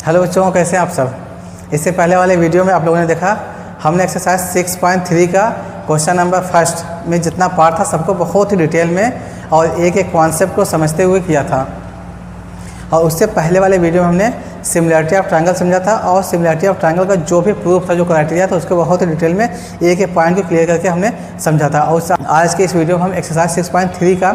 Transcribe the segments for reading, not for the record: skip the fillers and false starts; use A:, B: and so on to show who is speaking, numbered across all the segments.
A: Hello बच्चों, कैसे हैं आप सब। इससे पहले वाले वीडियो में आप लोगों ने देखा हमने एक्सरसाइज 6.3 का क्वेश्चन नंबर फर्स्ट में जितना पार्ट था सबको बहुत ही डिटेल में और एक एक कॉन्सेप्ट को समझते हुए किया था। और उससे पहले वाले वीडियो में हमने सिमिलरिटी ऑफ ट्रायंगल समझा था और सिमिलरिटी ऑफ ट्रायंगल का जो भी प्रूफ था, जो क्राइटेरिया था, उसको बहुत ही डिटेल में एक एक पॉइंट को क्लियर करके हमने समझा था। और आज के इस वीडियो में हम एक्सरसाइज 6.3 का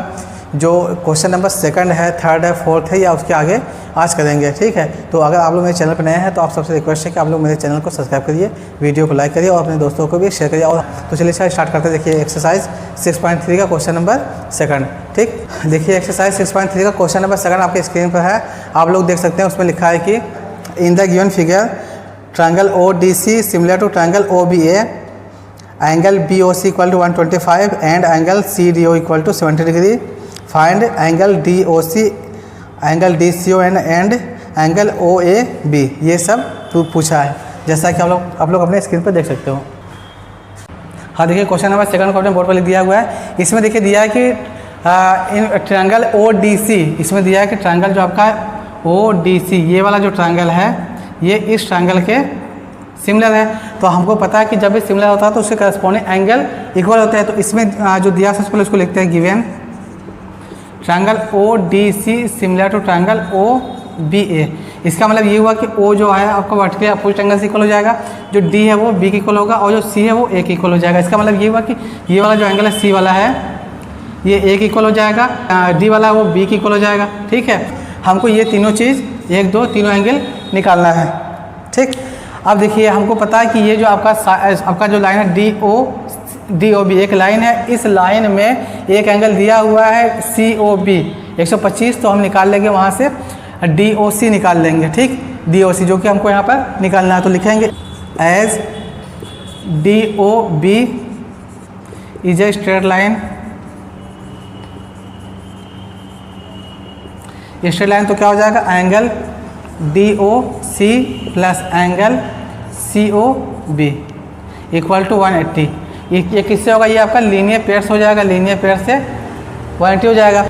A: जो क्वेश्चन नंबर सेकंड है, थर्ड है, फोर्थ है या उसके आगे आज करेंगे। ठीक है, तो अगर आप लोग मेरे चैनल पर नए हैं तो आप सबसे रिक्वेस्ट है कि आप लोग मेरे चैनल को सब्सक्राइब करिए, वीडियो को लाइक करिए और अपने दोस्तों को भी शेयर करिए। और तो चलिए स्टार्ट करते हैं। देखिए एक्सरसाइज 6.3 का क्वेश्चन नंबर सेकंड। ठीक, देखिए एक्सरसाइज 6.3 का क्वेश्चन नंबर सेकंड आपके स्क्रीन पर है, आप लोग देख सकते हैं। उसमें लिखा है कि in the given figure triangle ODC similar to triangle OBA, angle BOC equal to 125 and angle CDO equal to 70 degree. Find angle DOC, angle DCO and angle OAB। ये सब पूछा है, जैसा कि आप लोग अपने स्क्रीन पर देख सकते हो। हाँ, देखिए क्वेश्चन नंबर सेकंड को अपने बोर्ड पर लिख दिया हुआ है। इसमें देखिए दिया है कि इन ट्रायंगल ODC, इसमें दिया है कि ट्रायंगल जो आपका ODC, ये वाला जो ट्रायंगल है ये इस ट्रायंगल के सिमिलर है। तो हमको पता है कि जब भी सिमिलर होता है तो उसके करस्पॉन्डिंग एंगल इक्वल होता है। तो इसमें जो दिया है सबसे पहले उसको लिखते हैं given triangle ODC similar to triangle OBA। इसका मतलब ये हुआ कि O जो है आपका वर्टिकली अपोजिट एंगल से इक्वल हो जाएगा, जो D है वो B के इक्वल होगा और जो C है वो A के इक्वल हो जाएगा। इसका मतलब ये हुआ कि ये वाला जो एंगल है C वाला है ये A के इक्वल हो जाएगा, D वाला वो B के इक्वल हो जाएगा। ठीक है, हमको ये तीनों चीज़ 1, 2, तीनों एंगल निकालना है। ठीक, अब देखिए हमको पता है कि ये जो आपका जो लाइन है DOB एक लाइन है, इस लाइन में एक एंगल दिया हुआ है COB 125, तो हम निकाल लेंगे वहाँ से DOC निकाल लेंगे। ठीक, DOC जो कि हमको यहाँ पर निकालना है, तो लिखेंगे as DOB is a straight line. Straight line तो क्या हो जाएगा, angle DOC plus angle COB equal to 180। ये किससे होगा, ये आपका लीनियर पेयर से हो जाएगा, लीनियर पेयर से 180 हो जाएगा।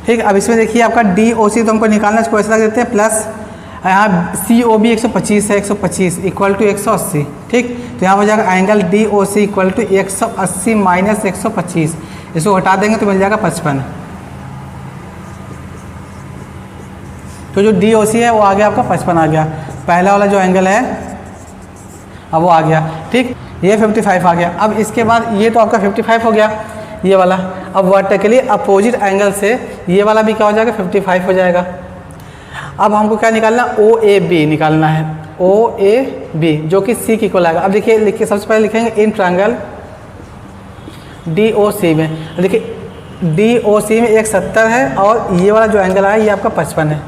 A: ठीक, अब इसमें देखिए आपका DOC तो हमको निकालना है, इसको ऐसा रख देते हैं प्लस यहाँ COB 125 है, 125 इक्वल टू 180। ठीक, तो यहाँ हो जाएगा angle DOC equal to 180 minus 125, इसको हटा देंगे तो मिल जाएगा 55। तो जो DOC है वो आ गया आपका 55 आ गया, पहला वाला जो एंगल है अब वो आ गया। ठीक, ये 55 आ गया। अब इसके बाद ये तो आपका 55 हो गया ये वाला। अब वर्टिकली अपोजिट एंगल से ये वाला भी क्या हो जाएगा, 55 हो जाएगा। अब हमको क्या निकालना, OAB निकालना है, OAB जो कि C की इक्वल आएगा। अब देखिए सबसे पहले लिखेंगे इन ट्रायंगल DOC में। देखिए DOC में एक 70 है और ये वाला जो एंगल आया ये आपका 55 है,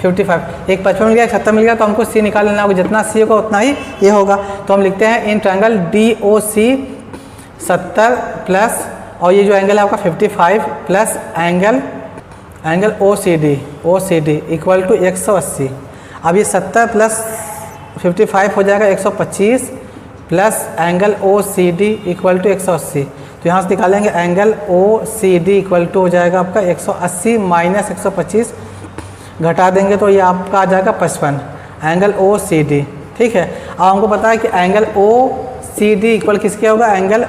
A: 55 एक 55 मिल गया, 70 मिल गया, तो हमको C निकाल लेना होगा। जितना C होगा उतना ही ये होगा। तो हम लिखते हैं इन ट्रायंगल DOC 70 प्लस और ये जो एंगल है आपका 55 plus angle OCD equal to 180। अब ये 70 प्लस 55 हो जाएगा 125 plus angle OCD equal to 180। तो यहाँ से निकालेंगे एंगल OCD इक्वल टू हो जाएगा आपका 180 माइनस 125, घटा देंगे तो ये आपका आ जाएगा 55 एंगल OCD। ठीक है, अब हमको पता है कि एंगल OCD इक्वल किसके होगा, एंगल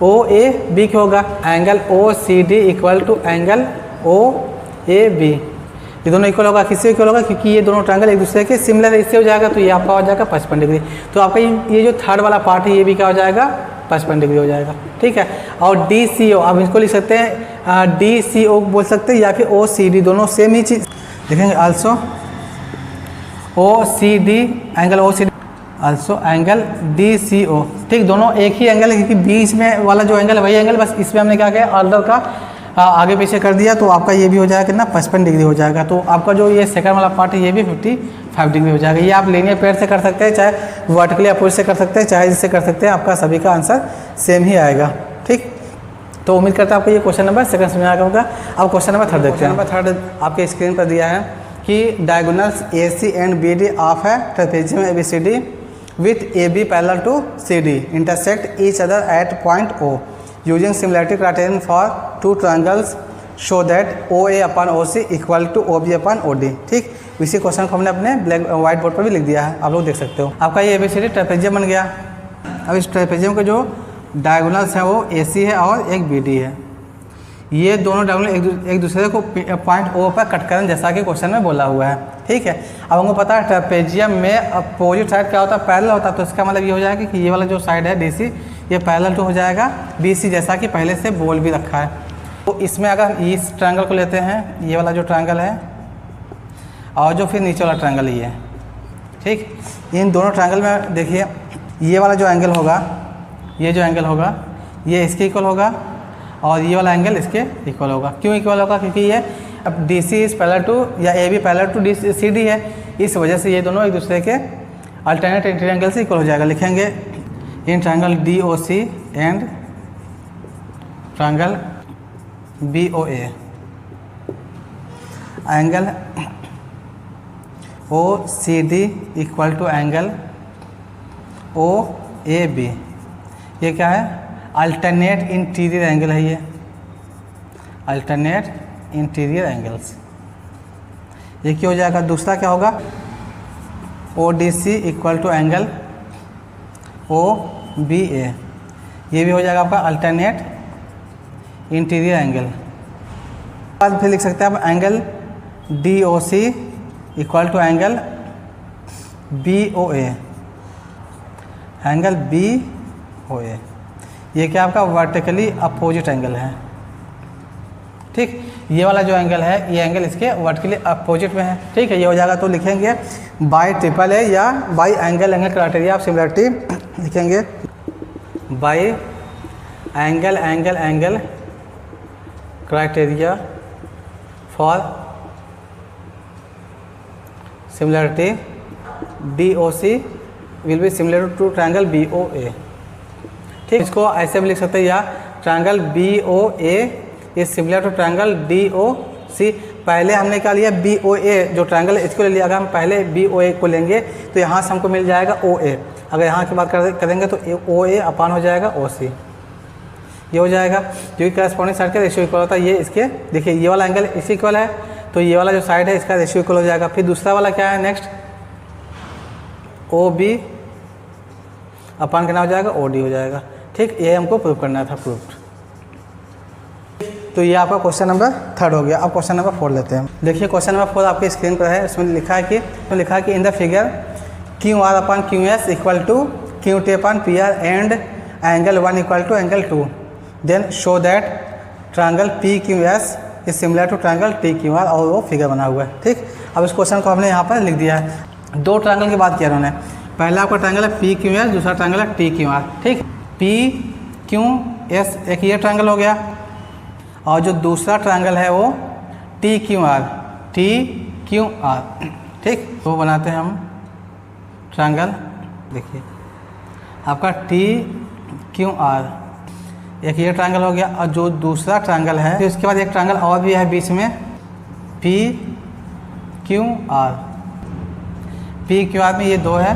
A: OAB के होगा। Angle OCD equal to angle OAB, ये दोनों इक्वल होगा। किससे इक्वल होगा, क्योंकि ये दोनों ट्रायंगल एक दूसरे के सिमिलर है, इससे हो जाएगा। तो ये आपका हो जाएगा 55 डिग्री। तो आपका ये जो थर्ड वाला पार्ट है ये भी क्या हो जाएगा, 55 डिग्री हो जाएगा। ठीक है, और DCO अब इसको लिख सकते हैं DCO बोल सकते हैं या फिर OCD, दोनों सेम ही चीज़ देखेंगे। Also OCD angle OCD also angle DCO। ठीक, दोनों एक ही एंगल है, क्योंकि बीच में वाला जो एंगल है वही एंगल, बस इसमें हमने क्या किया ऑर्डर का आगे पीछे कर दिया। तो आपका ये भी हो जाएगा कितना, 55 डिग्री हो जाएगा। तो आपका जो ये सेकंड वाला पार्ट है ये भी 55 डिग्री हो जाएगा। ये आप लीनियर पेयर से कर सकते हैं, चाहे वर्टिकली अपोजिट से कर सकते हैं, चाहे जिससे कर सकते हैं, आपका सभी का आंसर सेम ही आएगा। ठीक, तो उम्मीद करता है आपको ये क्वेश्चन नंबर सेकंड समझ आ गया होगा। अब क्वेश्चन नंबर थर्ड देखते हैं। नंबर थर्ड आपके स्क्रीन पर दिया है कि diagonals AC and BD of है trapezium ABCD with AB parallel to CD intersect each other at point O using similarity criterion for two triangles show that OA upon OC equal to OB upon OD। ठीक, इसी question को हमने अपने black white board पर भी लिख दिया है, आप लोग देख सकते हो। आपका ये ABCD ट्रेपेजियम बन गया। अब इस ट्रेपेजियम के जो डायगोनल्स हैं वो AC है और एक BD है। ये दोनों डायगोनल एक दूसरे को पॉइंट O पर कट करें, जैसा कि क्वेश्चन में बोला हुआ है, ठीक है। अब हमको पता है ट्रेपेजियम में अपोजिट साइड क्या होता है, पैरेलल होता है, तो इसका मतलब ये हो जाएगा कि ये वाला जो साइड है DC ये पैरेलल टू हो जाएगा BC, जैसा कि पहले से बोल भी रखा है। तो इसमें अगर इस ट्रायंगल को लेते हैं, ये वाला जो ट्रायंगल है और जो फिर नीचे वाला ट्रायंगल ये है, ठीक। इन दोनों ट्रायंगल में देखिए ये वाला जो एंगल होगा, ये जो एंगल होगा ये इसके इक्वल होगा और ये वाला एंगल इसके इक्वल होगा। क्यों इक्वल होगा? क्योंकि ये अब DC इज पैरेलल टू या AB पैरेलल टू CD है, इस वजह से ये दोनों एक दूसरे के अल्टरनेट इंटीरियर एंगल से इक्वल हो जाएगा। लिखेंगे in triangle DOC and triangle BOA angle OCD equal to angle OAB। ये क्या है? अल्टरनेट इंटीरियर एंगल है, ये अल्टरनेट इंटीरियर एंगल्स। ये क्या हो जाएगा? दूसरा क्या होगा? ODC equal to angle OBA। ये भी हो जाएगा आपका अल्टरनेट इंटीरियर एंगल। बाद फिर लिख सकते हैं आप angle DOC equal to angle BOA, angle BOA। ये क्या आपका वर्टिकली अपोजिट एंगल है, ठीक। ये वाला जो एंगल है ये एंगल इसके वर्टिकली अपोजिट में है, ठीक है। ये हो जाएगा तो लिखेंगे बाय ट्रिपल ए या by angle criteria of similarity लिखेंगे, by angle criteria for similarity DOC will be similar to triangle BOA, ठीक। इसको ऐसे भी लिख सकते हैं, या triangle BOA is similar to triangle DOC। पहले हमने क्या लिया? BOA जो ट्रायंगल है इसको ले लिया। अगर हम पहले BOA को लेंगे तो यहाँ से हमको मिल जाएगा OA। अगर यहाँ की बात करेंगे तो OA अपान हो जाएगा OC, ये हो जाएगा। जो कि करस्पॉन्डिंग साइड का रेशियो इक्वल होता है, ये इसके देखिए ये वाला एंगल इसी इक्वल है, तो ये वाला जो साइड है इसका रेशियो इक्वल हो जाएगा। फिर दूसरा वाला क्या है नेक्स्ट? OB अपान कितना हो जाएगा? OD हो जाएगा, ठीक। ये हमको प्रूव करना था, प्रूव्ड। तो ये आपका क्वेश्चन नंबर 3 हो गया। अब क्वेश्चन नंबर 4 लेते हैं। देखिए क्वेश्चन नंबर 4 आपके स्क्रीन पर है। इसमें लिखा है कि in the figure QR upon QS equal to QT upon PR and angle 1 equal to angle 2, then show that triangle PQS is similar to triangle TQR, और वो फिगर बना हुआ है, ठीक। अब इस क्वेश्चन को हमने यहाँ पर लिख दिया है। दो ट्रायंगल की बात किया उन्होंने। पहला आपका ट्रायंगल है PQS, दूसरा ट्रायंगल है TQR, ठीक। PQS एक ये ट्रायंगल हो गया, और जो दूसरा ट्रायंगल है वो TQR, ठीक। तो बनाते हैं हम ट्रायंगल। देखिए आपका TQR एक ये ट्रायंगल हो गया, और जो दूसरा ट्रायंगल है फिर उसके बाद एक ट्रायंगल और भी है बीच में PQR में ये 2 है,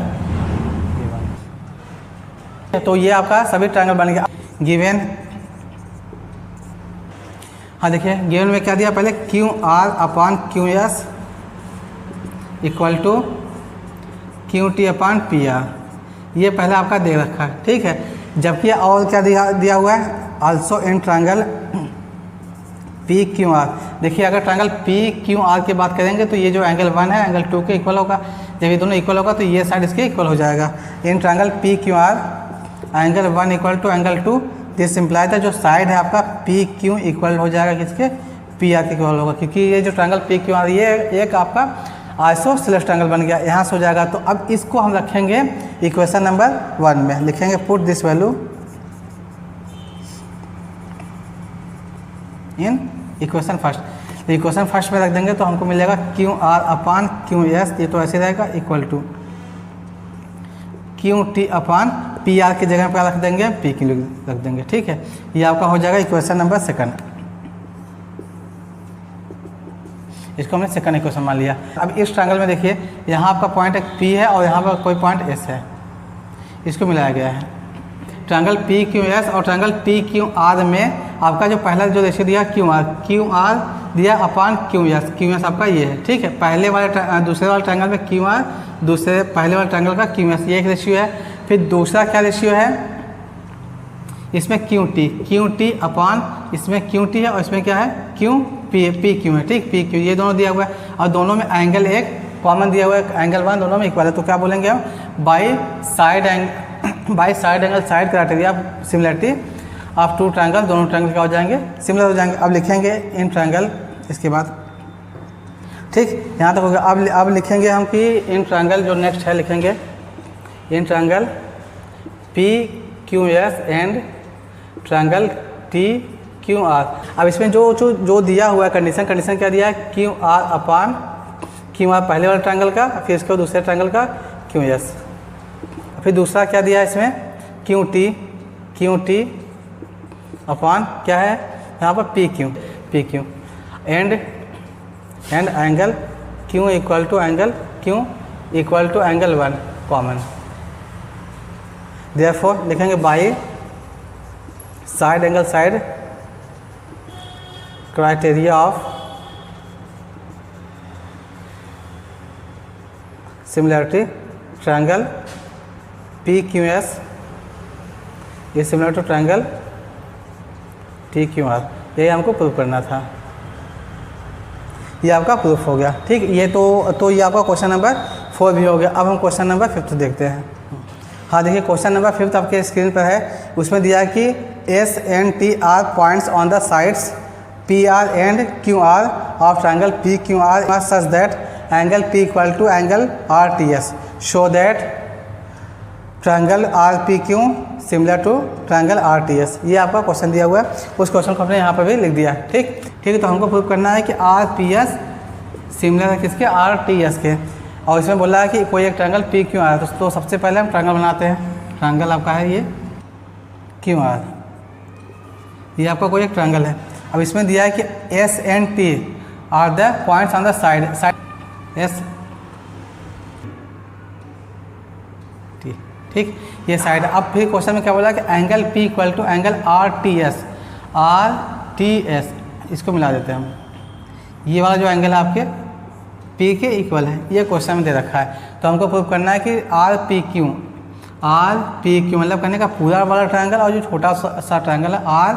A: तो ये आपका सभी ट्रायंगल बन गया। गिवन, हाँ देखिए गिवन में क्या दिया? पहले QR upon QS equal to QT upon PR, ये पहले आपका दे रखा है, ठीक है। जबकि और क्या दिया हुआ है? Also in triangle PQR। देखिए अगर ट्रायंगल PQR की बात करेंगे तो ये जो एंगल 1 है एंगल 2 के इक्वल होगा। जब ये दोनों इक्वल होगा तो ये साइड इसके इक्वल हो जाएगा। In triangle PQR angle 1 equal to angle 2, this imply था जो साइड है आपका PQ इक्वल हो जाएगा किसके? PR के इक्वल होगा, क्योंकि ये जो ट्रायंगल PQR ये एक आपका आइसोसेलेस ट्रायंगल बन गया, यहाँ से हो जाएगा। तो अब इसको हम रखेंगे इक्वेशन नंबर 1 में, लिखेंगे put this value in equation first. तो इक्वेशन फर्स्ट में रख देंगे तो हमको मिलेगा QR अपान QS, ये तो ऐसे रहेगा, equal to QT upon PR की जगह पर रख देंगे PQ रख देंगे, ठीक है। ये आपका हो जाएगा इक्वेशन नंबर 2। इसको हमने सेकंड इक्वेशन मान लिया। अब इस ट्रायंगल में देखिए यहाँ आपका पॉइंट एक P है और यहाँ पर कोई पॉइंट S है, इसको मिलाया गया है। ट्रायंगल PQS और ट्रायंगल TQR में आपका जो पहला जो रेशियो दिया QR दिया अपान क्यू एस आपका ये है, ठीक है। पहले वाले दूसरे वाले ट्रायंगल में क्यू आर, दूसरे पहले वाले ट्रायंगल का क्यू एस, ये एक रेशियो है। फिर दूसरा क्या रेशियो है, इसमें क्यू टी अपान इसमें क्यू टी है और इसमें क्या है क्यू पी क्यू है, ठीक, पी क्यू, ये दोनों दिया हुआ है। और दोनों में एंगल एक कॉमन दिया हुआ है, एंगल 1 दोनों में इक्वल है, तो क्या बोलेंगे हम, by side angle side criteria similarity of two triangle, दोनों ट्रायंगल क्या हो जाएंगे, सिमिलर हो जाएंगे। अब लिखेंगे इन ट्रायंगल, इसके बाद ठीक यहाँ तक हो गया। अब लिखेंगे हम कि इन ट्रायंगल जो नेक्स्ट है लिखेंगे in triangle P Q S and triangle T Q are. अब इसमें जो दिया हुआ है कंडीशन क्या दिया है, Q R upon Q R पहले वाले ट्रायंगल का, फिर इसके दूसरे ट्रायंगल का क्यू एस, फिर दूसरा क्या दिया है इसमें क्यू टी अपान क्या है यहाँ पर P Q and angle Q equal to angle 1 common. Therefore लिखेंगे by side angle side criteria of similarity triangle P Q S ये similar to triangle T Q R, यही हमको प्रूफ करना था। ये आपका प्रूफ हो गया, ठीक। ये तो ये आपका क्वेश्चन नंबर 4 भी हो गया। अब हम क्वेश्चन नंबर 5 देखते हैं। हाँ देखिए, क्वेश्चन नंबर 5 आपके स्क्रीन पर है। उसमें दिया है कि S and T are points on the sides P R and Q R of triangle P Q R such that angle P equal to angle R T S, show that triangle R P Q similar to triangle R T S. ये आपका question दिया हुआ है, उस question को हमने यहाँ पर भी लिख दिया, ठीक है। तो हमको प्रूव करना है कि आर पी एस सिमिलर है किसके, आर टी एस के। और इसमें बोला है कि कोई एक ट्रायंगल पी क्यू आर, तो सबसे पहले हम ट्रायंगल बनाते हैं। ट्रायंगल आपका है ये क्यू आर, ये आपका कोई एक ट्रायंगल है। अब इसमें दिया है कि S and T are the points on the side S T, ठीक, ये साइड। अब फिर क्वेश्चन में क्या बोला कि angle P equal to angle R T S, इसको मिला देते हैं हम। ये वाला जो एंगल है आपके पी के इक्वल है, ये क्वेश्चन में दे रखा है। तो हमको प्रूव करना है कि आर पी क्यू मतलब करने का पूरा वाला ट्रायंगल और जो छोटा सा ट्रायंगल है आर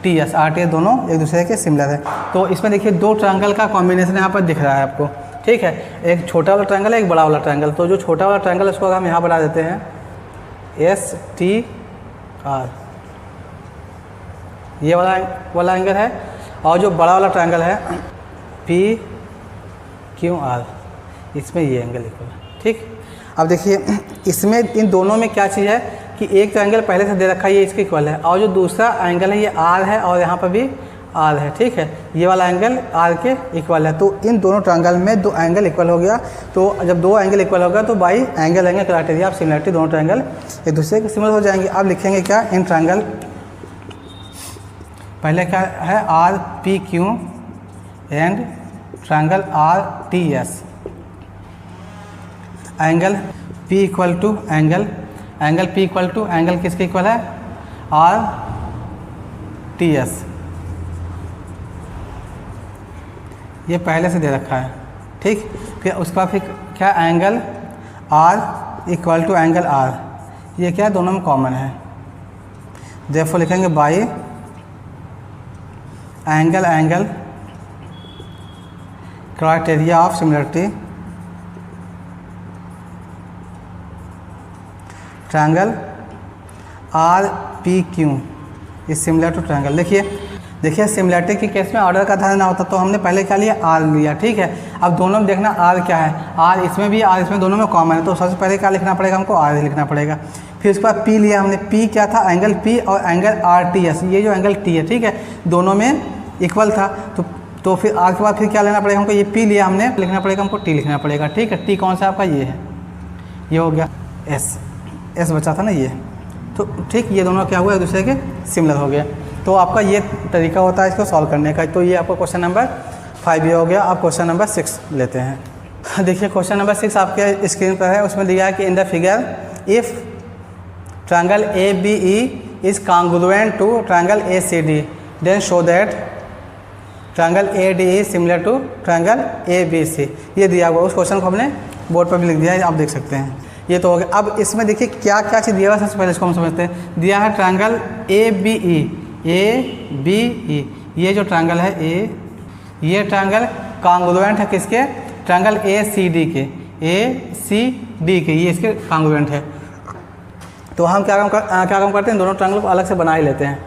A: टी एस दोनों एक दूसरे के सिमिलर है। तो इसमें देखिए दो ट्रायंगल का कॉम्बिनेशन यहाँ पर दिख रहा है आपको, ठीक है। एक छोटा वाला ट्रायंगल है, एक बड़ा वाला ट्रायंगल। तो जो छोटा वाला ट्रायंगल है उसको हम यहाँ बना देते हैं एस टी आर, ये वाला एंगल है। और जो बड़ा वाला ट्रायंगल है पी क्यू आर, इसमें ये एंगल इक्वल है, ठीक। अब देखिए इसमें इन दोनों में क्या चीज़ है कि एक ट्रायंगल पहले से दे रखा है, ये इसके इक्वल है, और जो दूसरा एंगल है ये आर है और यहाँ पर भी आर है, ठीक है। ये वाला एंगल आर के इक्वल है। तो इन दोनों ट्रायंगल में दो एंगल इक्वल हो गया। तो जब दो एंगल इक्वल हो गया तो by angle criteria of similarity दोनों ट्रायंगल एक दूसरे के सिमिलर हो जाएंगे। अब लिखेंगे क्या, इन ट्रायंगल पहले क्या है R P Q and triangle R T S, angle P equal to angle P equal to angle किसके इक्वल है, आर टी एस। ये पहले से दे रखा है, ठीक। फिर उसके बाद फिर क्या angle R equal to angle R, ये क्या दोनों में कॉमन है। देयरफॉर लिखेंगे by angle criteria of similarity triangle R P Q is similar to triangle. देखिए सिमिलरिटी के केस में ऑर्डर का ध्यान ना होता तो हमने पहले क्या लिया, आर लिया, ठीक है। अब दोनों में देखना आर क्या है, आर इसमें भी आर इसमें दोनों में कॉमन है, तो सबसे पहले क्या लिखना पड़ेगा हमको, आर लिखना पड़ेगा। फिर उसके बाद पी लिया हमने, पी क्या था, एंगल पी और एंगल आर टी एस, ये जो एंगल टी है, ठीक है, दोनों में इक्वल था। तो फिर आर के बाद फिर क्या लेना पड़ेगा हमको, ये पी लिया हमने, लिखना पड़ेगा हमको टी लिखना पड़ेगा, ठीक है। टी कौन सा आपका, ये है, ये हो गया एस बचा था ना ये, तो ठीक, ये दोनों क्या हुआ एक दूसरे के सिमिलर हो गया। तो आपका ये तरीका होता है इसको सॉल्व करने का। तो ये आपका क्वेश्चन नंबर 5 ये हो गया। अब क्वेश्चन नंबर 6 लेते हैं। देखिए क्वेश्चन नंबर 6 आपके स्क्रीन पर है। उसमें दिया है कि in the figure if triangle A B E is congruent to triangle A C D then show that triangle A D E similar to triangle A B C, ये दिया हुआ। उस क्वेश्चन को हमने बोर्ड पर भी लिख दिया है, आप देख सकते हैं। ये तो हो गया। अब इसमें देखिए क्या क्या चीज़ दिया हुआ है, सबसे पहले इसको हम समझते हैं। दिया है ट्रायंगल ए बी ई, ये जो ट्रायंगल है ये ट्रायंगल कॉन्ग्रुएंट है किसके, ट्रायंगल ए सी डी के, ये इसके कॉन्ग्रुएंट है। तो हम क्या काम करते हैं, दोनों ट्रायंगल को अलग से बना ही लेते हैं,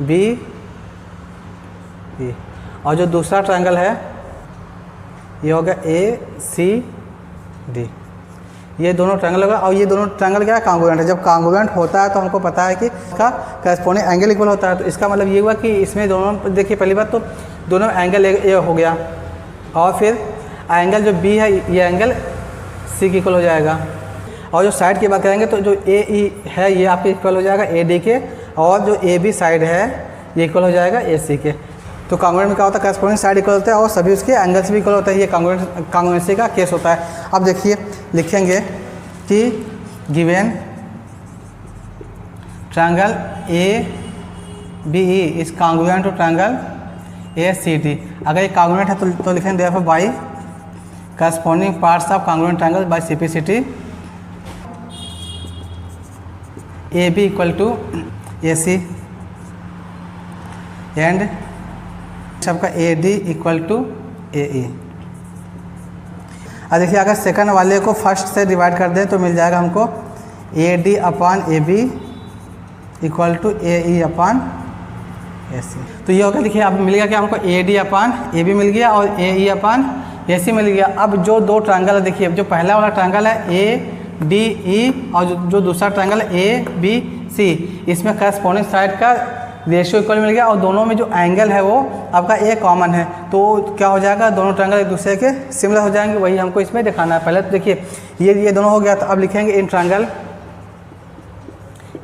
A: बी ई। और जो दूसरा ट्रायंगल है ये हो गया ए सी डी, ये दोनों ट्रायंगल होगा। और ये दोनों ट्रायंगल क्या है, कॉन्ग्रुएंट है। जब कॉन्ग्रुएंट होता है तो हमको पता है कि इसका करस्पॉन्डिंग एंगल इक्वल होता है। तो इसका मतलब ये हुआ कि इसमें दोनों, देखिए पहली बात तो दोनों एंगल ए हो गया, और फिर एंगल जो बी है ये एंगल सी के इक्वल हो जाएगा। और जो साइड की बात करेंगे तो जो ए ई है ये आपके इक्वल हो जाएगा ए डी के, और जो ए बी साइड है ये इक्वल हो जाएगा ए सी के। तो कॉन्ग्रुएंट में क्या होता है, करस्पॉन्डिंग साइड इक्वल होता है और सभी उसके एंगल्स भी इक्वल होता है। ये कॉन्ग्रुएंसी का केस होता है। अब देखिए लिखेंगे कि given triangle A B E is congruent to triangle A C D. अगर ये कॉन्ग्रुएंट है तो लिखेंगे therefore by corresponding parts of congruent triangle by simplicity A B equal to A C and सबका A D equal to A E. अब देखिए अगर second वाले को फर्स्ट से डिवाइड कर दें तो मिल जाएगा हमको A D upon A B equal to A E upon A C. तो ये होगा, देखिए अब मिल गया क्या हमको, A D upon A B मिल गया और ए ई अपान ए सी मिल गया। अब जो दो ट्रायंगल है, देखिए जो पहला वाला ट्रायंगल है ए डी ई और जो दूसरा ट्रायंगल है ए बी सी, इसमें करस्पॉन्डिंग साइड का रेशियो इक्वल मिल गया और दोनों में जो एंगल है वो आपका ए कॉमन है। तो क्या हो जाएगा, दोनों ट्रायंगल एक दूसरे के सिमिलर हो जाएंगे। वही हमको इसमें दिखाना है। पहले तो देखिए ये दोनों हो गया, तो अब लिखेंगे in triangle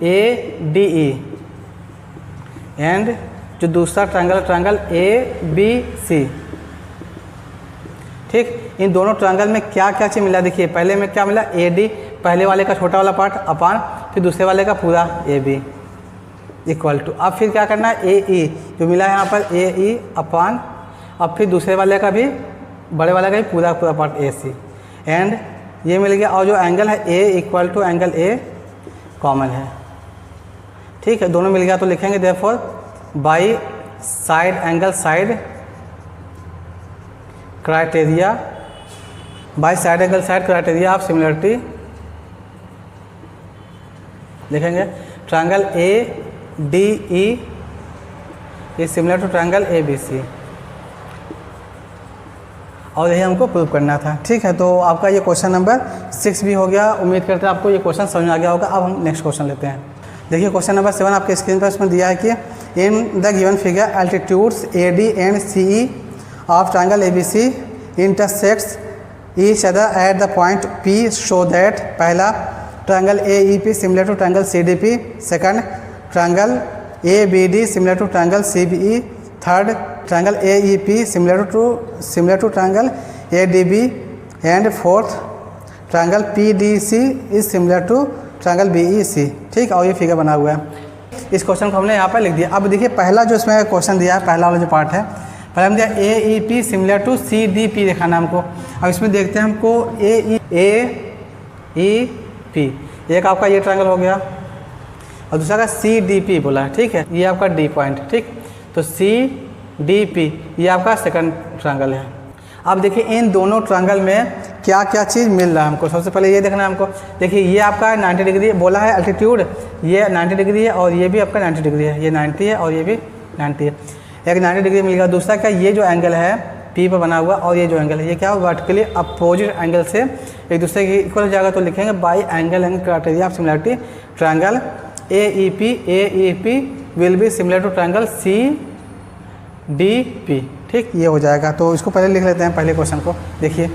A: A D E and जो दूसरा ट्रायंगल ए बी सी। ठीक, इन दोनों ट्रायंगल में क्या क्या चीज़ मिला, देखिए पहले में क्या मिला, ए डी पहले वाले का छोटा वाला पार्ट अपान फिर दूसरे वाले का पूरा ए बी इक्वल टू। अब फिर क्या करना है, ए ई जो मिला है यहाँ पर ए ई अपान, अब फिर दूसरे वाले का भी, बड़े वाले का भी पूरा पार्ट ए सी एंड ये मिल गया। और जो एंगल है A equal to angle A common है। ठीक है, दोनों मिल गया तो लिखेंगे therefore by side angle side criteria, by side angle side criteria of similarity लिखेंगे triangle A D E is similar to triangle A B C, और यही हमको प्रूव करना था। ठीक है, तो आपका ये क्वेश्चन नंबर 6 भी हो गया। उम्मीद करते हैं आपको ये क्वेश्चन समझ में आ गया होगा। अब हम नेक्स्ट क्वेश्चन लेते हैं। देखिए क्वेश्चन नंबर 7 आपके स्क्रीन पर इसमें दिया है कि in the given figure altitudes A D and C E of triangle A B C intersects each other at the point P show that, पहला triangle A E P similar to triangle C D P, second triangle A B D similar to triangle C B E, third triangle A E P similar to triangle A D B and fourth triangle P D C is similar to triangle B E सी। ठीक, और ये figure बना हुआ है। इस question को हमने यहाँ पर लिख दिया। अब देखिए पहला जो इसमें क्वेश्चन दिया है, पहला वाला जो पार्ट है, पहले हम दिया A E P similar to C D P दिखाना हमको। अब इसमें देखते हैं हमको ए ई पी, एक आपका ये ट्रायंगल हो गया और दूसरा का सी डी पी बोला है। ठीक है, ये आपका डी पॉइंट। ठीक, तो सी डी पी ये आपका सेकंड ट्रायंगल है। अब देखिए इन दोनों ट्रायंगल में क्या क्या चीज़ मिल रहा है हमको। सबसे पहले ये देखना है हमको। देखिए ये आपका 90 डिग्री बोला है एल्टीट्यूड, ये 90 डिग्री है और ये भी आपका 90 डिग्री है, ये 90 है और ये भी 90 है। एक 90 डिग्री मिल गया। दूसरा क्या, ये जो एंगल है पी पर बना हुआ और ये जो एंगल है ये क्या वर्टिकली अपोजिट एंगल से एक दूसरे की इक्वल हो जाएगा। तो लिखेंगे by angle and criteria of similarity triangle A E P will be similar to triangle C D P. ठीक, ये हो जाएगा। तो इसको पहले लिख लेते हैं, पहले क्वेश्चन को देखिए।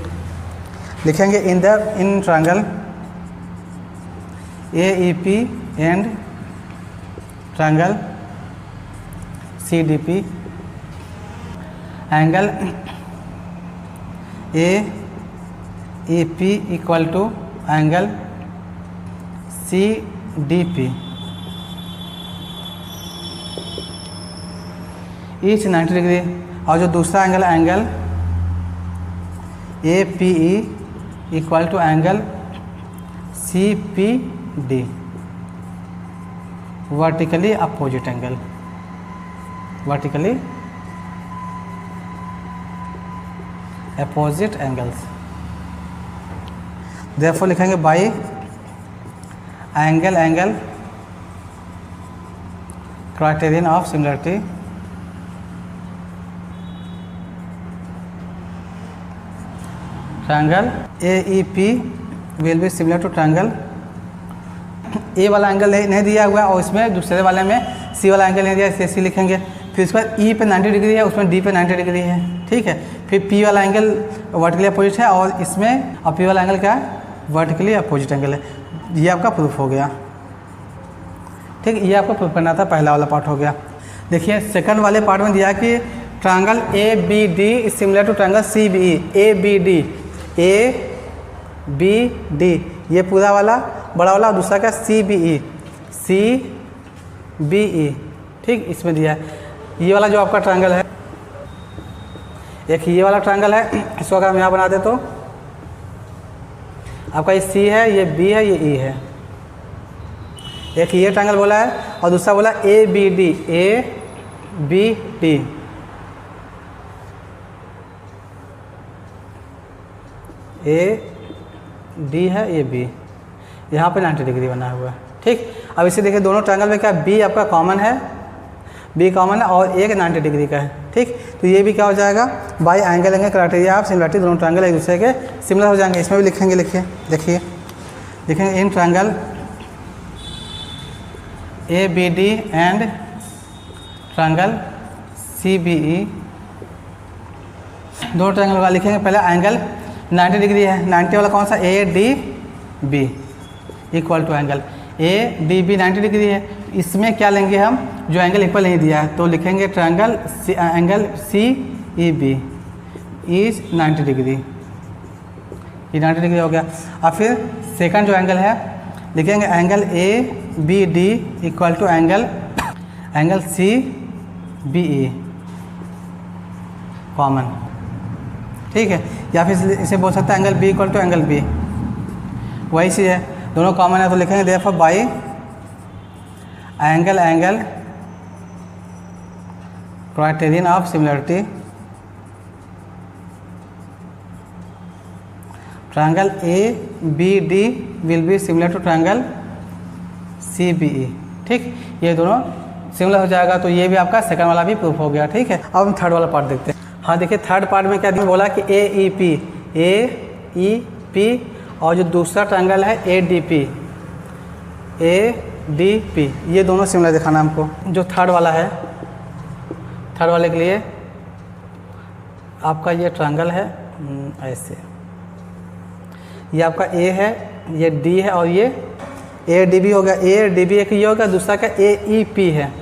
A: लिखेंगे in triangle A E P and triangle C D P angle A E P equal to angle C D P each 90 degree, और जो दूसरा एंगल है angle A P E equal to angle C P D, vertically opposite angle, vertically opposite angles. Therefore लिखेंगे by angle angle criterion of similarity triangle AEP will be similar to triangle, A वाला angle नहीं दिया हुआ है और इसमें दूसरे वाले में सी वाला एंगल नहीं दिया, इसे सी लिखेंगे। फिर उसके बाद ई पे 90 डिग्री है, उसमें डी पे 90 डिग्री है, ठीक है। फिर पी वाला एंगल वर्टिकली अपोजिट है और इसमें और पी वाला एंगल क्या है, वर्टिकली अपोजिट एंगल है। ये आपका प्रूफ हो गया, ठीक है। ये आपको प्रूफ करना था, पहला वाला पार्ट हो गया। देखिए सेकंड वाले पार्ट में दिया कि triangle ABD is similar to triangle CBE। ABD ये पूरा वाला बड़ा वाला, और दूसरा क्या CBE, ठीक। इसमें दिया है ये वाला जो आपका ट्रायंगल है, एक ये वाला ट्रायंगल है, इसको अगर हम यहाँ बना दे तो आपका ये C है, ये B है, ये E है। एक ये ट्रायंगल बोला है और दूसरा बोला ABD AD है, ये B, यहाँ पे 90 डिग्री बना हुआ है, ठीक। अब इसे देखिए दोनों ट्रायंगल में क्या B आपका कॉमन है, B कॉमन है और एक 90 डिग्री का है, ठीक। तो ये भी क्या हो जाएगा, by angle angle criteria of similarity, दोनों ट्रायंगल एक दूसरे के सिमिलर हो जाएंगे। इसमें भी लिखेंगे, लिखिए देखिए लिखेंगे in triangle ABD and triangle CBE, दो ट्रायंगल का लिखेंगे। पहले एंगल 90 डिग्री है, 90 वाला कौन सा, ADB equal to angle ADB 90 degree है। इसमें क्या लेंगे हम, जो एंगल इक्वल नहीं दिया है, तो लिखेंगे triangle angle CEB is 90 degree, ये 90 डिग्री हो गया। और फिर सेकंड जो एंगल है लिखेंगे angle ABD equal to angle CBE common, ठीक है। या फिर इसे बोल सकते हैं angle B equal to angle B, वही चीज़ है, दोनों कॉमन है। तो लिखेंगे therefore by angle angle criterion of similarity triangle ABD will be similar to triangle CBE, ठीक। ये दोनों सिमिलर हो जाएगा, तो ये भी आपका सेकंड वाला भी प्रूफ हो गया, ठीक है। अब हम थर्ड वाला पार्ट देखते हैं। हाँ देखिए थर्ड पार्ट में क्या बोला कि AEP और जो दूसरा ट्रायंगल है ADP ये दोनों सिमिलर दिखाना हमको। जो थर्ड वाला है, थर्ड वाले के लिए आपका ये ट्रायंगल है ऐसे, ये आपका A है, ये D है और ये ADB हो गया। ADB एक ये हो गया, दूसरा का AEP है,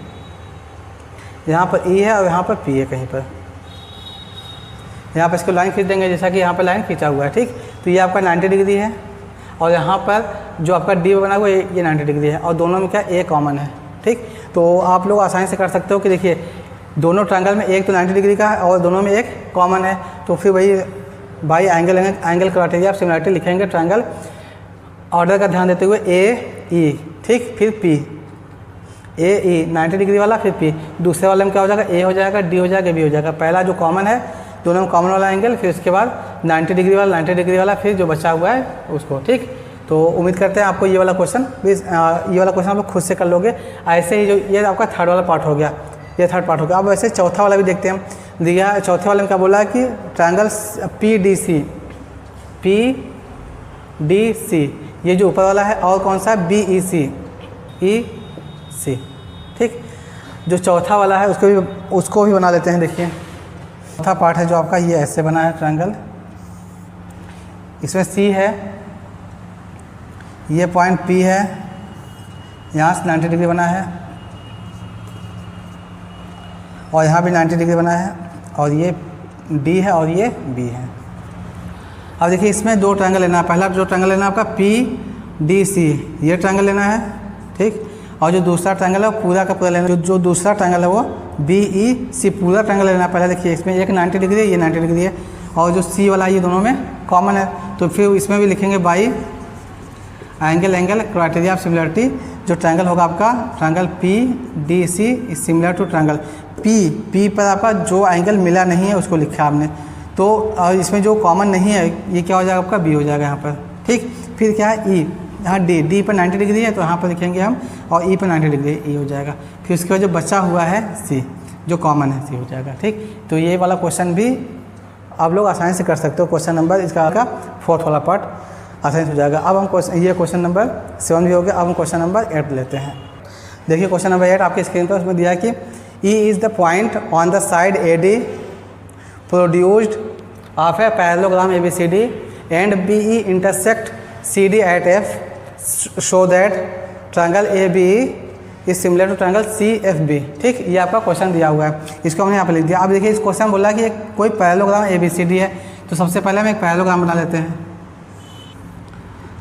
A: यहाँ पर E है और यहाँ पर P है कहीं पर। यहाँ पर इसको लाइन खींच देंगे, जैसा कि यहाँ पर लाइन खींचा हुआ है, ठीक। तो ये आपका 90 डिग्री है और यहाँ पर जो आपका D बना हुआ है ये 90 डिग्री है और दोनों में क्या A कॉमन है, ठीक। तो आप लोग आसानी से कर सकते हो कि देखिए दोनों ट्रायंगल में एक तो 90 डिग्री का है और दोनों में एक कॉमन है, तो फिर वही by angle criteria of similarity लिखेंगे। ट्रायंगल ऑर्डर का ध्यान देते हुए AE, ठीक, फिर P, AE 90 डिग्री वाला, फिर P। दूसरे वाले में क्या हो जाएगा, A हो जाएगा, D हो जाएगा, B हो जाएगा। पहला जो कॉमन है दोनों में कॉमन वाला एंगल, फिर उसके बाद 90 डिग्री वाला, 90 डिग्री वाला, फिर जो बचा हुआ है उसको, ठीक। तो उम्मीद करते हैं आपको ये वाला क्वेश्चन ये वाला क्वेश्चन आप लोग खुद से कर लोगे। ऐसे ही जो ये आपका थर्ड वाला पार्ट हो गया, ये थर्ड पार्ट हो गया। अब वैसे चौथा वाला भी देखते हैं। दिया चौथे वाले में क्या बोला है कि ट्रायंगल PDC ये जो ऊपर वाला है, और कौन सा BEC, ठीक। जो चौथा वाला है उसको भी बना लेते हैं। देखिए चौथा पार्ट है जो आपका, ये ऐसे बना है ट्रायंगल, इसमें C है, ये पॉइंट P है, यहाँ से 90 डिग्री बना है और यहाँ भी 90 डिग्री बना है और ये D है और ये B है। अब देखिए इसमें दो ट्रायंगल लेना है। पहला जो ट्रायंगल लेना है आपका PDC, ये ट्रायंगल लेना है, ठीक। और जो दूसरा ट्रायंगल है वो पूरा का पूरा लेना, जो दूसरा ट्रायंगल है वो BEC पूरा ट्रायंगल लेना। पहले देखिए इसमें एक 90 डिग्री है, ये 90 डिग्री है, और जो C वाला ये दोनों में कॉमन है, तो फिर इसमें भी लिखेंगे by angle criteria of similarity. जो ट्रायंगल होगा आपका triangle PDC is similar to triangle P पर आपका जो एंगल मिला नहीं है उसको लिखा आपने, तो और इसमें जो कॉमन नहीं है ये क्या हो जाएगा आपका B हो जाएगा यहाँ पर, ठीक। फिर क्या है E, यहाँ D पर 90 डिग्री है तो यहाँ पर लिखेंगे हम, और E पर 90 डिग्री E हो जाएगा। फिर उसके बाद जो बचा हुआ है C जो कॉमन है C हो जाएगा, ठीक। तो ये वाला क्वेश्चन भी आप लोग आसानी से कर सकते हो। क्वेश्चन नंबर इसका फोर्थ वाला पार्ट आसानी से हो जाएगा। अब हम क्वेश्चन नंबर 7 भी हो गया। अब हम क्वेश्चन नंबर 8 लेते हैं। देखिए क्वेश्चन नंबर 8 आपके स्क्रीन पर उसमें दिया है कि E is the point on the side AD produced of a parallelogram ABCD and BE intersect CD at F show that triangle ABE is similar to triangle CFB, ठीक। ये आपका question दिया हुआ है, इसको हमने यहाँ पर लिख दिया। अब देखिए इस क्वेश्चन बोला कि कोई पैरेललोग्राम ABCD है, तो सबसे पहले हम एक पैरेललोग्राम बना लेते हैं।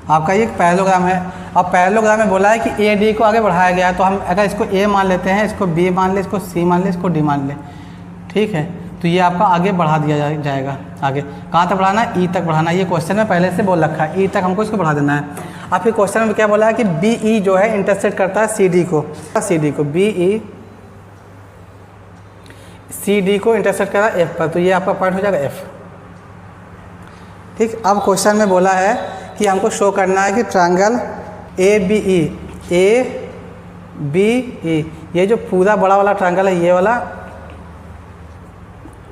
A: आपका ये एक पैरेललोग्राम है। अब पैरेललोग्राम में बोला है कि AD को आगे बढ़ाया गया है, तो हम अगर इसको A मान लेते हैं, इसको B मान ले, इसको C मान ले, इसको D मान ले, ठीक है। तो ये आपका आगे बढ़ा दिया जाएगा। आगे कहाँ तक बढ़ाना है? E तक बढ़ाना है। ये क्वेश्चन में पहले से बोल रखा है, E तक हमको इसको बढ़ा देना है। अब फिर क्वेश्चन में क्या बोला है कि BE जो है इंटरसेक्ट करता है CD को BE CD को इंटरसेक्ट करा F पर, तो ये आपका पॉइंट हो जाएगा F, ठीक। अब क्वेश्चन में बोला है कि हमको शो करना है कि ट्रायंगल ABE ये जो पूरा बड़ा वाला ट्रायंगल है ये वाला,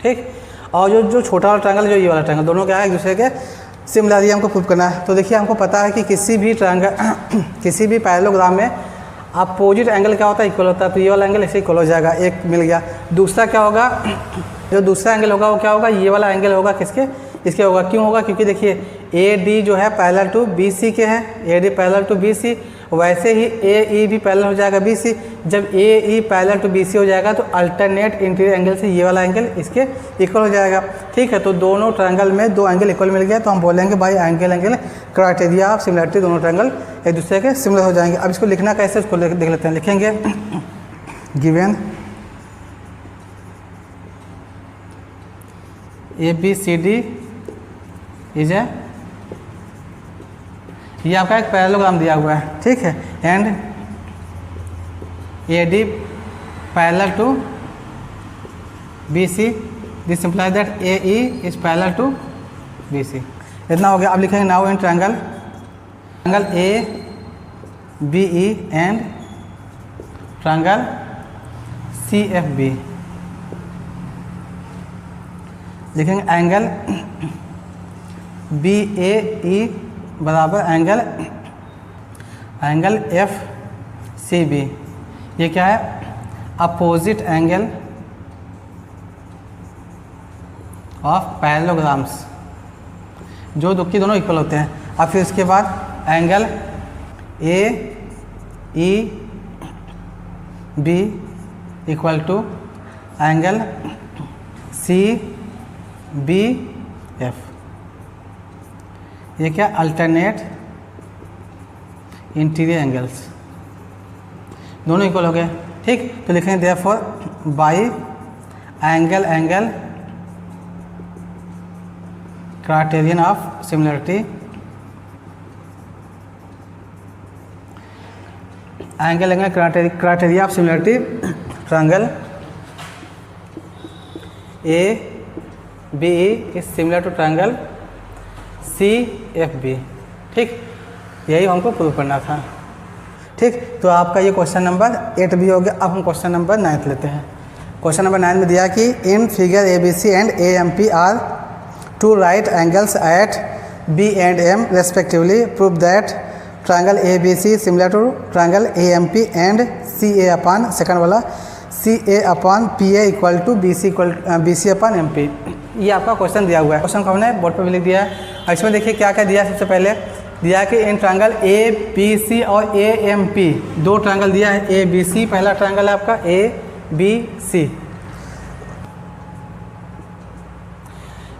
A: ठीक, और जो छोटा वाला ट्रायंगल जो ये वाला ट्रायंगल, दोनों क्या है एक दूसरे के सिमिलर, ये हमको प्रूव करना है। तो देखिए हमको पता है कि किसी भी ट्रायंगल किसी भी पैरेललोग्राम में अपोजिट एंगल क्या होता है? इक्वल होता है। तो ये वाला एंगल ऐसे इक्वल हो जाएगा, एक मिल गया। दूसरा क्या होगा? जो दूसरा एंगल होगा वो क्या होगा? ये वाला एंगल होगा किसके? इसके होगा। क्यों होगा? क्योंकि देखिए AD जो है पैरेलल टू BC के है, AD पैरेलल टू BC, वैसे ही AE भी पैरेलल हो जाएगा BC। जब AE पैरेलल टू BC हो जाएगा तो अल्टरनेट इंटीरियर एंगल से ये वाला एंगल इसके इक्वल हो जाएगा, ठीक है। तो दोनों ट्रायंगल में दो एंगल इक्वल मिल गया, तो हम बोलेंगे भाई एंगल क्राइटेरिया ऑफ सिमिलरिटी, दोनों ट्रायंगल एक दूसरे के सिमिलर हो जाएंगे। अब इसको लिखना कैसे उसको देख लेते हैं। लिखेंगे गिवन ABCD इज ए, ये आपका एक पैरेललोग्राम दिया हुआ है, ठीक है, and AD parallel to BC, this implies that AE is parallel to BC। इतना हो गया। अब लिखेंगे now in triangle ABE and triangle CFB, लिखेंगे एंगल BAE बराबर एंगल FCB। ये क्या है? अपोजिट एंगल ऑफ पैरेललोग्राम्स, जो दोनों इक्वल होते हैं। अब फिर उसके बाद angle AEB equal to angle CBF। ये क्या? अल्टरनेट इंटीरियर एंगल्स, दोनों इक्वल हो गए, ठीक। तो लिखेंगे therefore by angle criterion of similarity, angle criteria of similarity triangle ABE is similar to triangle CFB, ठीक। यही हमको प्रूव करना था, ठीक। तो आपका ये क्वेश्चन नंबर 8 भी हो गया। अब हम क्वेश्चन नंबर 9 लेते हैं। क्वेश्चन नंबर 9 में दिया कि in figure ABC and AMP are two right angles at B and M respectively, prove that triangle ABC similar to triangle AMP and CA upon, second वाला CA upon PA equal to BC upon MP। ये आपका question दिया हुआ है। Question को हमने board पर भी लिख दिया है। और इसमें देखिए क्या क्या दिया है। सबसे पहले दिया कि इन ट्रायंगल ABC और AMP, दो ट्रायंगल दिया है। ABC पहला ट्रायंगल है आपका ABC,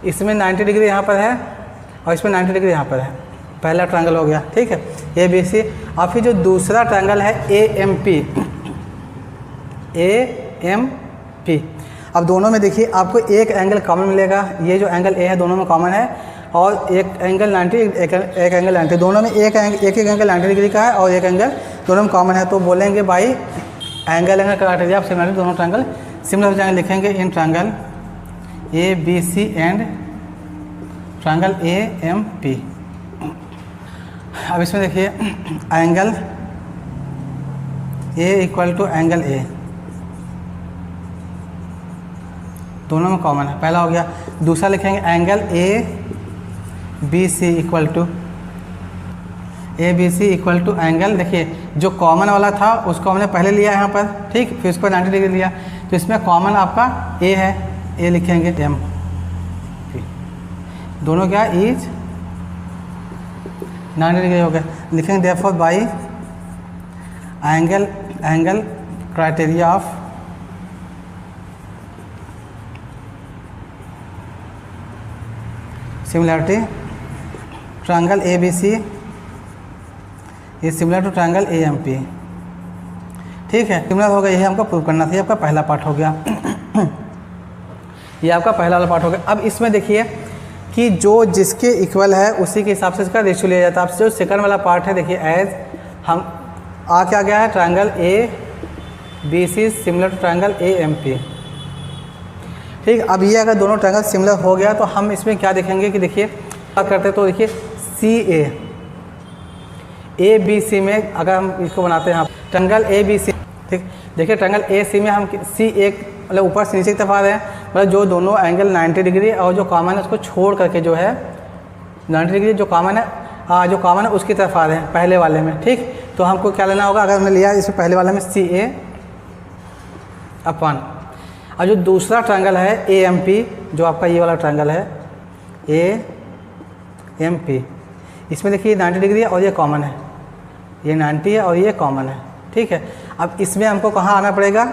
A: इसमें 90 डिग्री यहाँ पर है और इसमें 90 डिग्री यहाँ पर है, पहला ट्रायंगल हो गया, ठीक है, ए बी सी। और फिर जो दूसरा ट्रायंगल है A M P, A M P. अब दोनों में देखिए आपको एक एंगल कॉमन मिलेगा, ये जो एंगल ए है दोनों में कॉमन है, और एक एंगल 90, एक एंगल 90, दोनों में एक एंगल 90 डिग्री का है और एक एंगल दोनों में कॉमन है। तो बोलेंगे भाई एंगल क्राइटेरिया ऑफ सिमिलरिटी, दोनों ट्रायंगल सिमिलर हो जाएंगे। लिखेंगे in triangle A B C and triangle A M P. अब इसमें देखिए angle A equal to angle A, दोनों में कॉमन है, पहला हो गया। दूसरा लिखेंगे angle A B C equal to, A B C equal to angle, देखिए जो कॉमन वाला था उसको हमने पहले लिया यहाँ पर, ठीक, फिर उसको 90 डिग्री लिया, तो इसमें कॉमन आपका ए है, ए लिखेंगे एम, दोनों क्या इज 90 डिग्री हो गया। लिखेंगे therefore by angle criteria of similarity triangle A B C is similar to triangle A M P, ठीक है, सिमिलर हो गया। यही हमको प्रूव करना था, ये आपका पहला पार्ट हो गया। ये आपका पहला वाला पार्ट हो गया। अब इसमें देखिए कि जो जिसके इक्वल है उसी के हिसाब से इसका रेशियो लिया जाता है। आपसे जो सेकंड वाला पार्ट है देखिए एज हम क्या गया है triangle A B C similar to triangle A M P, ठीक। अब ये अगर दोनों ट्रायंगल सिमिलर हो गया तो हम इसमें क्या देखेंगे कि देखिए क्या करते हैं, तो देखिए सी ए बी सी में अगर हम इसको बनाते हैं ट्रायंगल ए बी सी, ठीक। देखिए ट्रायंगल ए सी में हम सी एक मतलब ऊपर से नीचे की तरफ आ रहे हैं, मतलब जो दोनों एंगल 90 डिग्री और जो कॉमन है उसको छोड़ करके जो है 90 डिग्री जो कॉमन है उसकी तरफ आ रहे हैं पहले वाले में, ठीक। तो हमको क्या लेना होगा, अगर हमने लिया इसमें पहले वाले में सी ए अपन, और जो दूसरा ट्रायंगल है ए एम पी, जो आपका ये वाला ट्रायंगल है ए एम पी, इसमें देखिए 90 डिग्री है और ये कॉमन है, ये 90 है और ये कॉमन है, ठीक है। अब इसमें हमको कहाँ आना पड़ेगा,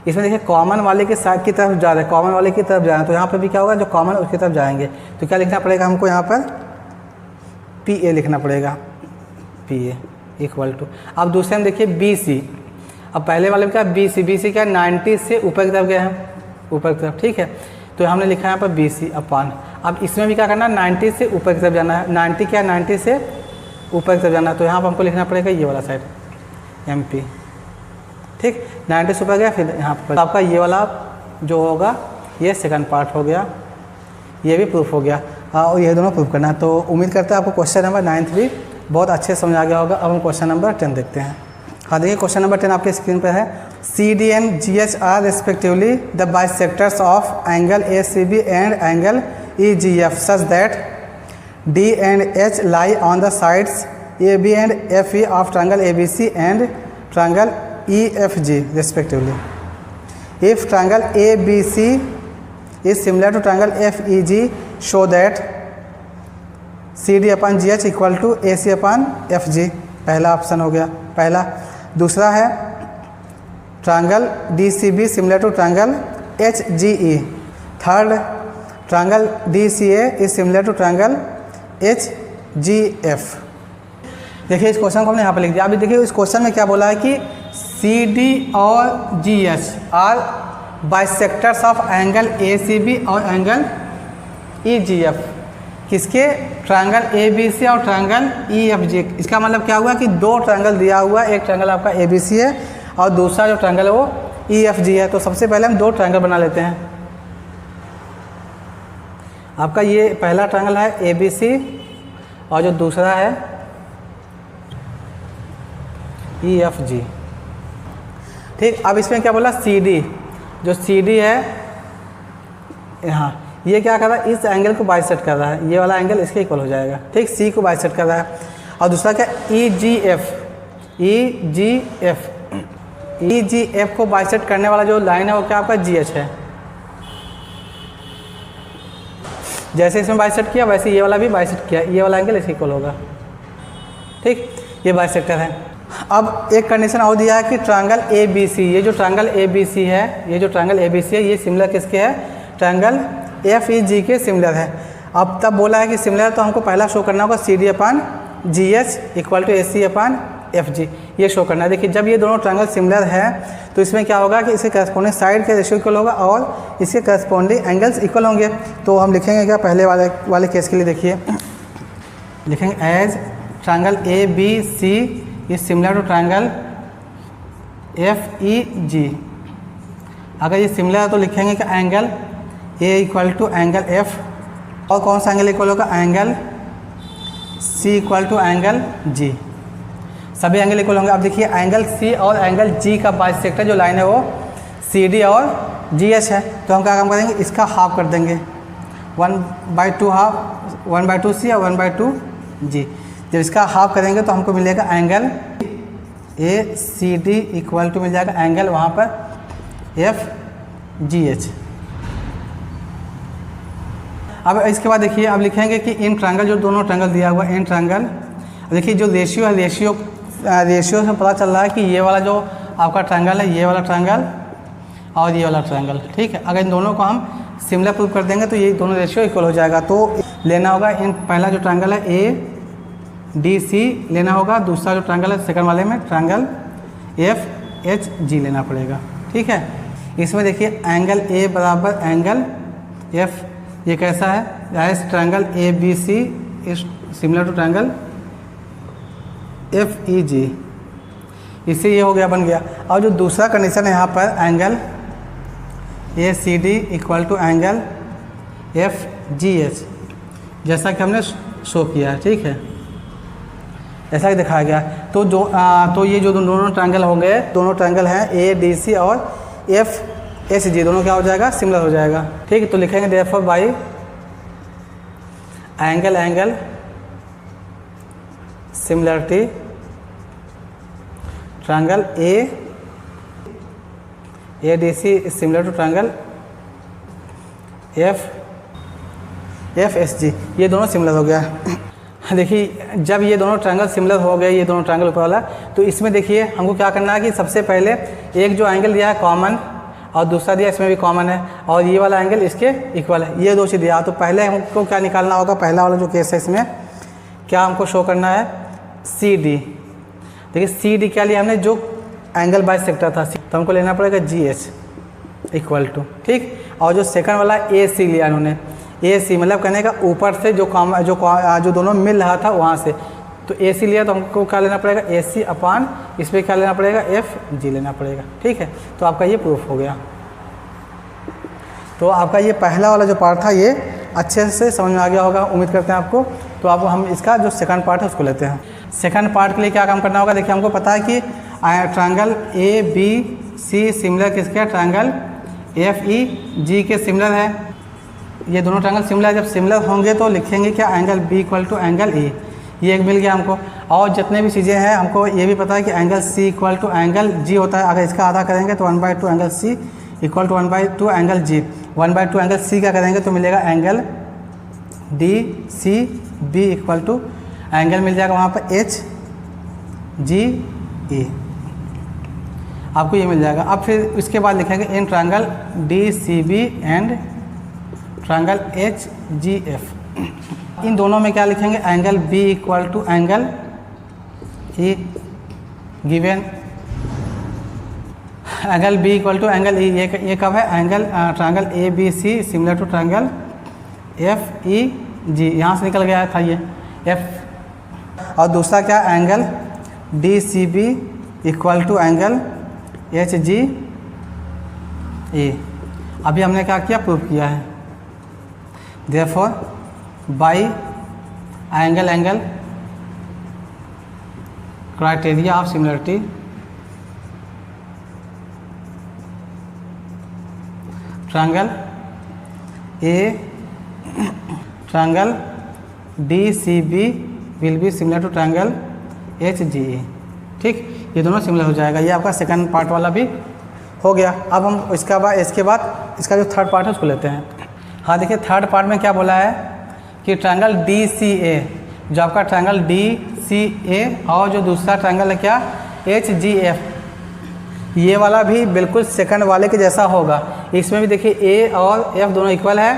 A: इसमें देखिए कॉमन वाले के साइड की तरफ जा रहे हैं, कॉमन वाले की तरफ जा रहे हैं, तो यहाँ पर भी क्या होगा, जो कॉमन है उसकी तरफ जाएंगे। तो क्या लिखना पड़ेगा हमको यहाँ पर पी ए लिखना पड़ेगा, पी ए इक्वल टू। अब दूसरे में देखिए बी सी, अब पहले वाले में क्या बी सी क्या 90 से ऊपर की तरफ गए हैं, ऊपर की तरफ, ठीक है। तो हमने लिखा है यहाँ पर बी सी अपान। अब इसमें भी क्या करना है 90 से ऊपर की तरफ जाना है, 90 से ऊपर की तरफ जाना है, तो यहाँ पर हमको लिखना पड़ेगा ये वाला साइड एम पी, ठीक। 90 से ऊपर गया, फिर यहाँ पर आपका ये वाला जो होगा ये सेकंड पार्ट हो गया, ये भी प्रूफ हो गया, और ये दोनों प्रूफ करना है। तो उम्मीद करते हैं आपको क्वेश्चन नंबर 9 भी बहुत अच्छे से समझ आ गया होगा। अब हम क्वेश्चन नंबर 10 देखते हैं। हाँ देखिए क्वेश्चन नंबर 10 आपके स्क्रीन पर है। C D and G H are respectively the bisectors of angle A C B and angle E G F such that D and H lie on the sides A B and F E of triangle A B C and triangle E F G respectively. If triangle A B C is similar to triangle F E G show that C D upon G H equal to A C upon F G. पहला option हो गया पहला। दूसरा है triangle D C B similar to triangle H G E. Third triangle D C A is similar to triangle H G F. देखिए इस question को हमने यहाँ पर लिख दिया। अभी देखिए इस क्वेश्चन में क्या बोला है कि सी डी और G H are bisectors of angle A C B और एंगल ई जी एफ। किसके? ट्रायंगल ए बी सी और ट्रायंगल ई एफ जी। इसका मतलब क्या हुआ कि दो ट्रायंगल दिया हुआ है, एक ट्रायंगल आपका ए बी सी है और दूसरा जो ट्रायंगल है वो ई एफ जी है। तो सबसे पहले हम दो ट्रायंगल बना लेते हैं। आपका ये पहला ट्रायंगल है ए बी सी और जो दूसरा है ई एफ जी। ठीक, अब इसमें क्या बोला सी डी, जो सी डी है यहाँ, ये क्या कर रहा है, इस एंगल को बाइसेक्ट कर रहा है, ये वाला एंगल इसके इक्वल हो जाएगा। ठीक, सी को बाइसेक्ट कर रहा है। और दूसरा क्या ई G F, E G F, E G F को बाइसेक्ट करने वाला जो लाइन है वो क्या आपका जी एच है। जैसे इसमें बाइसेक्ट किया वैसे ये वाला भी बाइसेक्ट किया, ये वाला एंगल इसके इक्वल होगा। ठीक, ये बाइसेक्टर है। अब एक कंडीशन और दिया है कि ट्रायंगल ए बी सी, ये जो ट्रायंगल ए बी सी है, ये जो ट्रायंगल ए बी सी है ये सिमिलर किसके है, ट्रायंगल एफ ई जी के सिमिलर है। अब तब बोला है कि सिमिलर तो हमको पहला शो करना होगा C D upon G H equal to A C upon F G, ये शो करना है। देखिए जब ये दोनों ट्रायंगल सिमिलर है तो इसमें क्या होगा कि इसके करस्पॉन्डिंग साइड के रेशियो इक्वल होगा और इसके करस्पॉन्डिंग एंगल्स इक्वल होंगे। तो हम लिखेंगे क्या, पहले वाले केस के लिए देखिए लिखेंगे as triangle A B C is similar to triangle F E G. अगर ये सिमिलर है तो लिखेंगे कि angle A equal to angle F, और कौन सा एंगल इक्वल होगा, angle C equal to angle G. सभी एंगल इक्वल होंगे। अब देखिए एंगल सी और एंगल जी का बाइसेक्टर जो लाइन है वो सी डी और जी एच है, तो हम क्या काम करेंगे, इसका हाफ कर देंगे, 1/2 हाफ, 1/2 सी और 1/2 जी। जब इसका हाफ करेंगे तो हमको मिलेगा angle A C D equal to मिल जाएगा एंगल वहाँ पर एफ जी एच। अब इसके बाद देखिए अब लिखेंगे कि इन ट्रायंगल, जो दोनों ट्रायंगल दिया हुआ इन ट्रायंगल, देखिए जो रेशियो है, रेशियो से पता चल रहा है कि ये वाला जो आपका ट्रायंगल है, ये वाला ट्रायंगल और ये वाला ट्रायंगल, ठीक है। अगर इन दोनों को हम सिमिलर प्रूव कर देंगे तो ये दोनों रेशियो इक्वल हो जाएगा। तो लेना होगा इन पहला जो ट्रायंगल है ए डी सी लेना होगा, दूसरा जो ट्रायंगल है सेकंड वाले में ट्रायंगल एफ एच जी लेना पड़ेगा, ठीक है। इसमें देखिए एंगल ए बराबर एंगल एफ, ये कैसा है, इस triangle A B C is similar to triangle F E G, इससे ये हो गया, बन गया। और जो दूसरा कंडीशन है यहाँ पर angle A C D equal to angle F G H, जैसा कि हमने शो किया है, ठीक है, ऐसा ही दिखाया गया। तो तो ये जो दोनों ट्रायंगल हो गए, दोनों ट्रायंगल हैं ए डी सी और एफ एच जी, दोनों क्या हो जाएगा, सिमिलर हो जाएगा, ठीक है। तो लिखेंगे therefore by angle similarity triangle A D C is similar to triangle F S G, ये दोनों सिमिलर हो गया। देखिए जब ये दोनों ट्रायंगल सिमिलर हो गए, ये दोनों ट्रायंगल ऊपर वाला, तो इसमें देखिए हमको क्या करना है कि सबसे पहले एक जो एंगल दिया है कॉमन और दूसरा दिया इसमें भी कॉमन है और ये वाला एंगल इसके इक्वल है, ये दो चीज़ दिया। तो पहले हमको क्या निकालना होगा, पहला वाला जो केस है इसमें क्या हमको शो करना है, सी डी। देखिए सी डी क्या लिया हमने, जो एंगल बाइसेक्टर था, तो हमको लेना पड़ेगा जी एच इक्वल टू, ठीक। और जो सेकंड वाला ए सी लिया इन्होंने, ए सी मतलब कहने का ऊपर से जो दोनों मिल रहा था वहाँ से, तो ए सी लिया तो हमको क्या लेना पड़ेगा, ए सी अपान इस पर क्या लेना पड़ेगा, एफ जी लेना पड़ेगा, ठीक है। तो आपका ये प्रूफ हो गया। तो आपका ये पहला वाला जो पार्ट था ये अच्छे से समझ में आ गया होगा, उम्मीद करते हैं आपको। तो आप हम इसका जो सेकंड पार्ट है उसको लेते हैं। सेकंड पार्ट के लिए क्या काम करना होगा, देखिए हमको पता है कि triangle A B C similar किसके, ट्रायंगल एफ ई जी के सिमिलर है। ये दोनों ट्रायंगल सिमिलर, जब सिमिलर होंगे तो लिखेंगे क्या, angle B equal to angle A, ये एक मिल गया हमको। और जितने भी चीज़ें हैं हमको ये भी पता है कि angle C equal to angle G होता है। अगर इसका आधा करेंगे तो 1/2 angle C equal to 1/2 angle G, 1/2 angle C का करेंगे तो मिलेगा angle D C B equal to angle मिल जाएगा वहाँ पर एच जी ए, आपको ये मिल जाएगा। अब फिर इसके बाद लिखेंगे in triangle D C B and triangle H G F, इन दोनों में क्या लिखेंगे, angle B equal to angle E given, angle B equal to angle E, ये कब है, angle triangle A B C similar to triangle F E G, यहाँ से निकल गया था ये एफ। और दूसरा क्या, angle D C B equal to angle H G A. अभी हमने क्या किया, प्रूव किया है। Therefore by angle criteria of similarity triangle triangle D C B will be similar to triangle H G A, ठीक। ये दोनों सिमिलर हो जाएगा। ये आपका सेकंड पार्ट वाला भी हो गया। अब हम इसके बाद इसका जो थर्ड पार्ट है उसको लेते हैं। हाँ देखिए थर्ड पार्ट में क्या बोला है कि ट्रायंगल डी सी ए, जो आपका ट्रायंगल डी सी ए और जो दूसरा ट्रायंगल है क्या, एच जी एफ, ये वाला भी बिल्कुल सेकंड वाले के जैसा होगा। इसमें भी देखिए ए और एफ दोनों इक्वल है,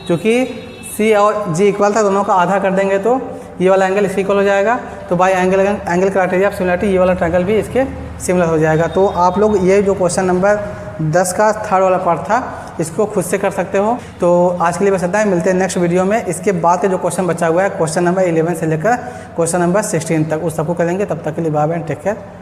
A: चूँकि सी और जी इक्वल था, दोनों का आधा कर देंगे तो ये वाला एंगल इसके इक्वल हो जाएगा, तो by angle criteria of similarity ये वाला ट्रायंगल भी इसके सिमिलर हो जाएगा। तो आप लोग ये जो क्वेश्चन नंबर 10 का थर्ड वाला पार्ट था इसको खुद से कर सकते हो। तो आज के लिए बस इतना ही, मिलते हैं नेक्स्ट वीडियो में। इसके बाद के जो क्वेश्चन बचा हुआ है क्वेश्चन नंबर 11 से लेकर क्वेश्चन नंबर 16 तक, उस सबको करेंगे। तब तक के लिए बाय बाय, टेक केयर।